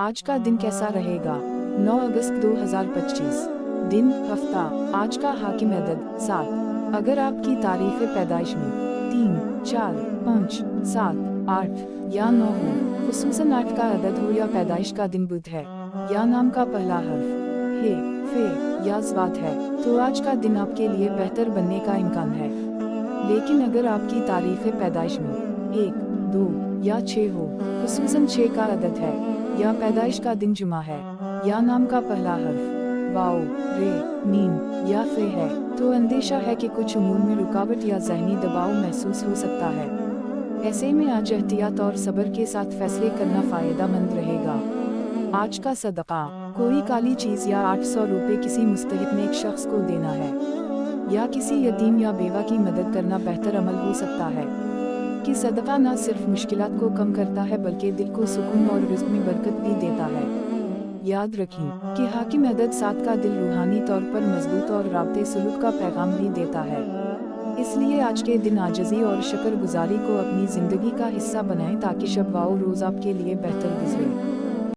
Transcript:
आज का दिन कैसा रहेगा? 9 अगस्त 2025। दिन हफ्ता। आज का हाकिम अदद 7। अगर आपकी तारीख पैदाइश में 3, 4, 5, 7, 8 या 9 हो, खुसूसन 8 का अदद हो या पैदाइश का दिन बुध है या नाम का पहला हर्फ हे, फे या ज़्वाद है, तो आज का दिन आपके लिए बेहतर बनने का इम्कान है। लेकिन अगर आपकी तारीख पैदाइश में 1, 2 या 6 हो, खुसूसन 6 का अदद है या पैदाइश का दिन जुमा है या नाम का पहला हर्फ वाओ, रे, मीम या फे है, तो अंदेशा है कि कुछ उमूर में रुकावट या ज़हनी दबाव महसूस हो सकता है। ऐसे में आज एहतियात और सब्र के साथ फैसले करना फ़ायदेमंद रहेगा। आज का सदका, कोई काली चीज़ या 800 रुपये किसी मुस्तहिक नेक शख्स को देना है या किसी यतीम या बेवा की मदद करना बेहतर अमल हो सकता है कि सदका न सिर्फ मुश्किलात को कम करता है बल्कि दिल को सुकून और रिज़्क में बरकत भी देता है। याद रखें कि हाकिम अदद 7 का दिल रूहानी तौर पर मजबूत और राब्ते सुलूक का पैगाम भी देता है। इसलिए आज के दिन आजिज़ी और शुक्रगुजारी को अपनी ज़िंदगी का हिस्सा बनाएं ताकि शब वाओ रोज़ आपके लिए बेहतर गुजरे।